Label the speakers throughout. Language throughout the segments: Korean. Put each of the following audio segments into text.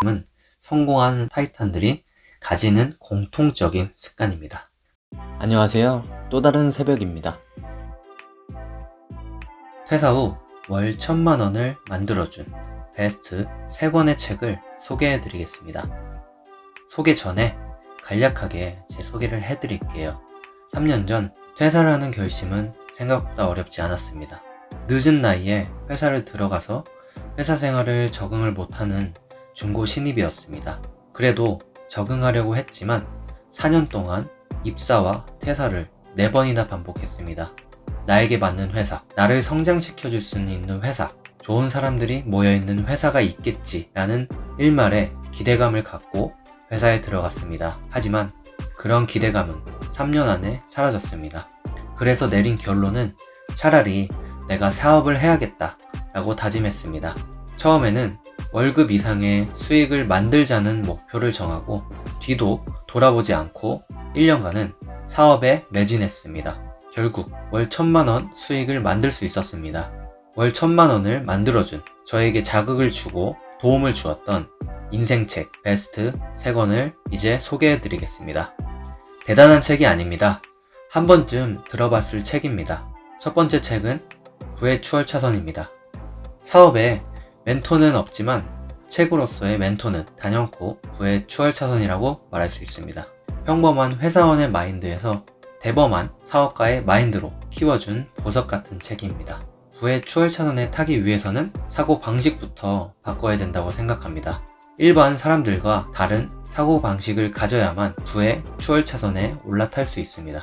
Speaker 1: 은 성공한 타이탄들이 가지는 공통적인 습관입니다.
Speaker 2: 안녕하세요. 또 다른 새벽입니다.
Speaker 1: 퇴사 후 월 1,000만 원을 만들어준 베스트 3권의 책을 소개해 드리겠습니다. 소개 전에 간략하게 제 소개를 해드릴게요. 3년 전 퇴사라는 결심은 생각보다 어렵지 않았습니다. 늦은 나이에 회사를 들어가서 회사 생활을 적응을 못하는 중고 신입이었습니다. 그래도 적응하려고 했지만 4년 동안 입사와 퇴사를 4번이나 반복했습니다. 나에게 맞는 회사, 나를 성장시켜줄 수 있는 회사, 좋은 사람들이 모여있는 회사가 있겠지라는 일말의 기대감을 갖고 회사에 들어갔습니다. 하지만 그런 기대감은 3년 안에 사라졌습니다. 그래서 내린 결론은 차라리 내가 사업을 해야겠다 라고 다짐했습니다. 처음에는 월급 이상의 수익을 만들자는 목표를 정하고 뒤도 돌아보지 않고 1년간은 사업에 매진했습니다. 결국 월 1,000만 원 수익을 만들 수 있었습니다. 월 1,000만 원을 만들어준 저에게 자극을 주고 도움을 주었던 인생책 베스트 3권을 이제 소개해드리겠습니다. 대단한 책이 아닙니다. 한 번쯤 들어봤을 책입니다. 첫 번째 책은 부의 추월차선입니다. 사업에 멘토는 없지만 책으로서의 멘토는 단연코 부의 추월차선이라고 말할 수 있습니다. 평범한 회사원의 마인드에서 대범한 사업가의 마인드로 키워준 보석 같은 책입니다. 부의 추월차선에 타기 위해서는 사고방식부터 바꿔야 된다고 생각합니다. 일반 사람들과 다른 사고방식을 가져야만 부의 추월차선에 올라탈 수 있습니다.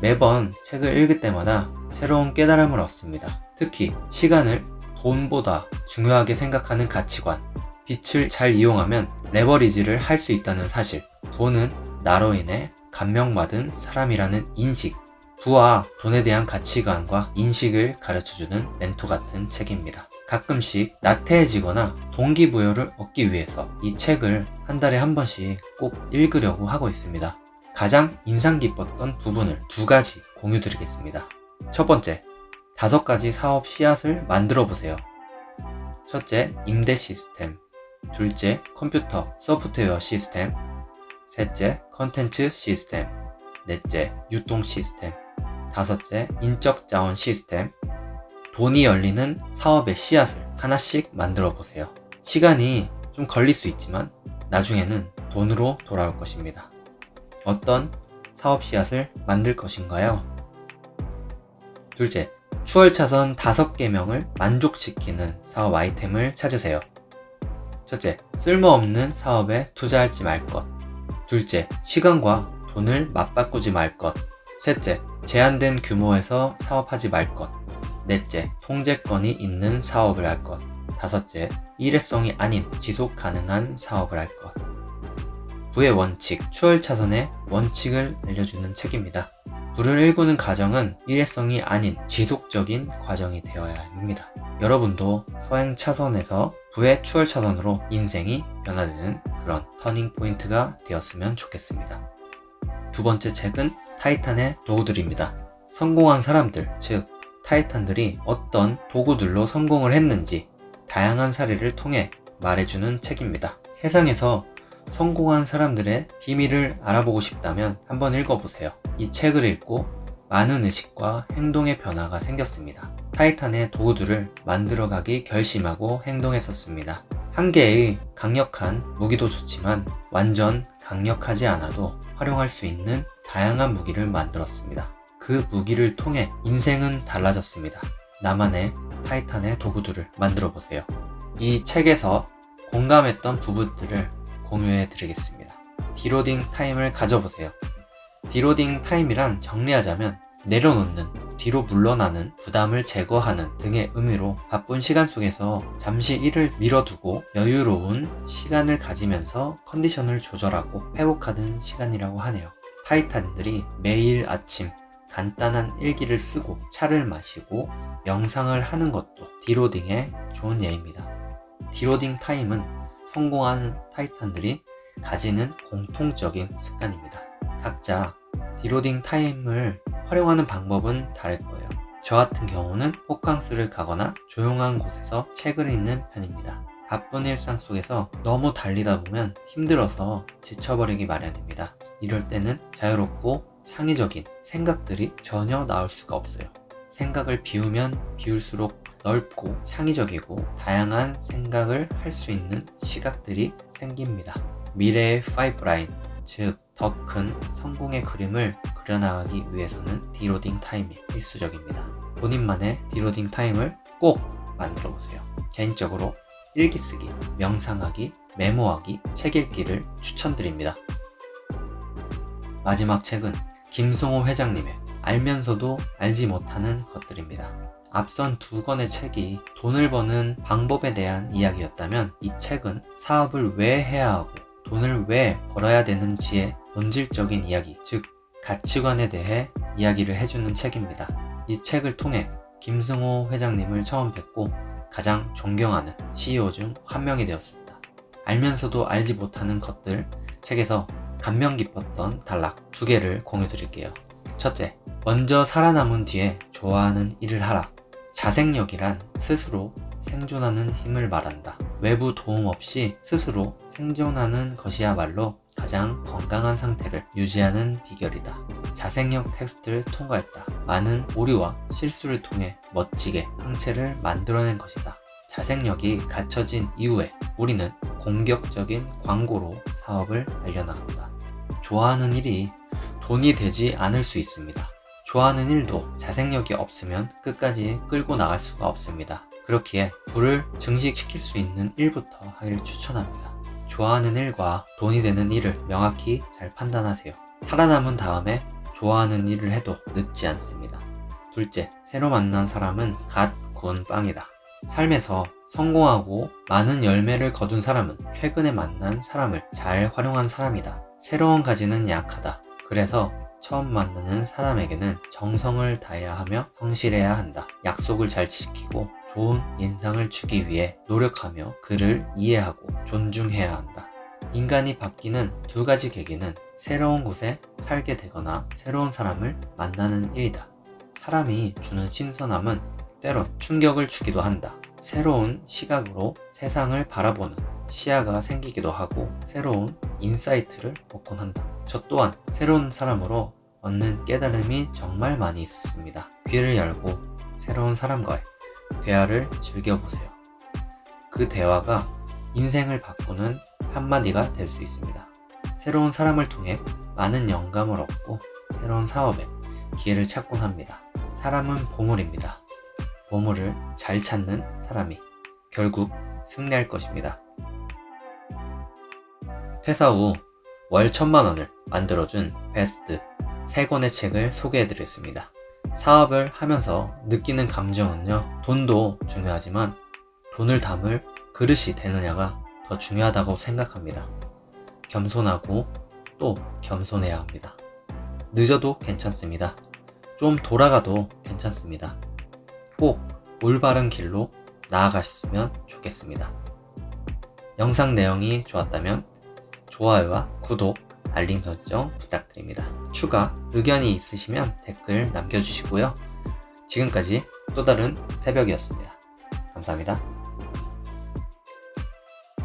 Speaker 1: 매번 책을 읽을 때마다 새로운 깨달음을 얻습니다. 특히 시간을 돈보다 중요하게 생각하는 가치관, 빛을 잘 이용하면 레버리지를 할 수 있다는 사실, 돈은 나로 인해 감명받은 사람이라는 인식, 부와 돈에 대한 가치관과 인식을 가르쳐주는 멘토 같은 책입니다. 가끔씩 나태해지거나 동기부여를 얻기 위해서 이 책을 한 달에 한 번씩 꼭 읽으려고 하고 있습니다. 가장 인상 깊었던 부분을 2가지 공유드리겠습니다. 첫 번째, 5가지 사업 씨앗을 만들어 보세요. 첫째, 임대 시스템. 둘째, 컴퓨터, 소프트웨어 시스템. 셋째, 컨텐츠 시스템. 넷째, 유통 시스템. 다섯째, 인적 자원 시스템. 돈이 열리는 사업의 씨앗을 하나씩 만들어 보세요. 시간이 좀 걸릴 수 있지만 나중에는 돈으로 돌아올 것입니다. 어떤 사업 씨앗을 만들 것인가요? 둘째, 추월차선 5개명을 만족시키는 사업 아이템을 찾으세요. 첫째, 쓸모없는 사업에 투자하지 말 것. 둘째, 시간과 돈을 맞바꾸지 말 것. 셋째, 제한된 규모에서 사업하지 말 것. 넷째, 통제권이 있는 사업을 할 것. 다섯째, 일회성이 아닌 지속 가능한 사업을 할 것. 부의 원칙, 추월차선의 원칙을 알려주는 책입니다. 부를 일구는 과정은 일회성이 아닌 지속적인 과정이 되어야 합니다. 여러분도 서행차선에서 부의 추월차선으로 인생이 변화되는 그런 터닝포인트가 되었으면 좋겠습니다. 2번째 책은 타이탄의 도구들입니다. 성공한 사람들, 즉 타이탄들이 어떤 도구들로 성공을 했는지 다양한 사례를 통해 말해주는 책입니다. 세상에서 성공한 사람들의 비밀을 알아보고 싶다면 한번 읽어보세요. 이 책을 읽고 많은 의식과 행동의 변화가 생겼습니다. 타이탄의 도구들을 만들어가기 결심하고 행동했었습니다. 한 개의 강력한 무기도 좋지만 완전 강력하지 않아도 활용할 수 있는 다양한 무기를 만들었습니다. 그 무기를 통해 인생은 달라졌습니다. 나만의 타이탄의 도구들을 만들어 보세요. 이 책에서 공감했던 부분들을 공유해 드리겠습니다. 디로딩 타임을 가져보세요. 디로딩 타임이란 정리하자면 내려놓는, 뒤로 물러나는, 부담을 제거하는 등의 의미로 바쁜 시간 속에서 잠시 일을 미뤄두고 여유로운 시간을 가지면서 컨디션을 조절하고 회복하는 시간이라고 하네요. 타이탄들이 매일 아침 간단한 일기를 쓰고 차를 마시고 명상을 하는 것도 디로딩의 좋은 예입니다. 디로딩 타임은 성공한 타이탄들이 가지는 공통적인 습관입니다. 각자 디로딩 타임을 활용하는 방법은 다를 거예요. 저 같은 경우는 호캉스를 가거나 조용한 곳에서 책을 읽는 편입니다. 바쁜 일상 속에서 너무 달리다 보면 힘들어서 지쳐버리기 마련입니다. 이럴 때는 자유롭고 창의적인 생각들이 전혀 나올 수가 없어요. 생각을 비우면 비울수록 넓고 창의적이고 다양한 생각을 할 수 있는 시각들이 생깁니다. 미래의 파이프라인, 즉 더 큰 성공의 그림을 그려나가기 위해서는 디로딩 타임이 필수적입니다. 본인만의 디로딩 타임을 꼭 만들어 보세요. 개인적으로 일기 쓰기, 명상하기, 메모하기, 책 읽기를 추천드립니다. 마지막 책은 김승호 회장님의 알면서도 알지 못하는 것들입니다. 앞선 2권의 책이 돈을 버는 방법에 대한 이야기였다면 이 책은 사업을 왜 해야 하고 돈을 왜 벌어야 되는지의 본질적인 이야기, 즉 가치관에 대해 이야기를 해주는 책입니다. 이 책을 통해 김승호 회장님을 처음 뵙고 가장 존경하는 CEO 중 한 명이 되었습니다. 알면서도 알지 못하는 것들 책에서 감명 깊었던 단락 2개를 공유 드릴게요. 첫째, 먼저 살아남은 뒤에 좋아하는 일을 하라. 자생력이란 스스로 생존하는 힘을 말한다. 외부 도움 없이 스스로 생존하는 것이야말로 가장 건강한 상태를 유지하는 비결이다. 자생력 테스트를 통과했다. 많은 오류와 실수를 통해 멋지게 항체를 만들어낸 것이다. 자생력이 갖춰진 이후에 우리는 공격적인 광고로 사업을 알려나간다. 좋아하는 일이 돈이 되지 않을 수 있습니다. 좋아하는 일도 자생력이 없으면 끝까지 끌고 나갈 수가 없습니다. 그렇기에 부를 증식시킬 수 있는 일부터 하기를 추천합니다. 좋아하는 일과 돈이 되는 일을 명확히 잘 판단하세요. 살아남은 다음에 좋아하는 일을 해도 늦지 않습니다. 둘째, 새로 만난 사람은 갓 구운 빵이다. 삶에서 성공하고 많은 열매를 거둔 사람은 최근에 만난 사람을 잘 활용한 사람이다. 새로운 가지는 약하다. 그래서 처음 만나는 사람에게는 정성을 다해야 하며 성실해야 한다. 약속을 잘 지키고 좋은 인상을 주기 위해 노력하며 그를 이해하고 존중해야 한다. 인간이 바뀌는 2가지 계기는 새로운 곳에 살게 되거나 새로운 사람을 만나는 일이다. 사람이 주는 신선함은 때론 충격을 주기도 한다. 새로운 시각으로 세상을 바라보는 시야가 생기기도 하고 새로운 인사이트를 얻곤 한다. 저 또한 새로운 사람으로 얻는 깨달음이 정말 많이 있습니다. 귀를 열고 새로운 사람과의 대화를 즐겨보세요. 그 대화가 인생을 바꾸는 한마디가 될 수 있습니다. 새로운 사람을 통해 많은 영감을 얻고 새로운 사업에 기회를 찾곤 합니다. 사람은 보물입니다. 보물을 잘 찾는 사람이 결국 승리할 것입니다. 퇴사 후 월 1000만원을 만들어준 베스트 3권의 책을 소개해드렸습니다. 사업을 하면서 느끼는 감정은요, 돈도 중요하지만 돈을 담을 그릇이 되느냐가 더 중요하다고 생각합니다. 겸손하고 또 겸손해야 합니다. 늦어도 괜찮습니다. 좀 돌아가도 괜찮습니다. 꼭 올바른 길로 나아가셨으면 좋겠습니다. 영상 내용이 좋았다면 좋아요와 구독, 알림 설정 부탁드립니다. 추가 의견이 있으시면 댓글 남겨주시고요. 지금까지 또 다른 새벽이었습니다. 감사합니다.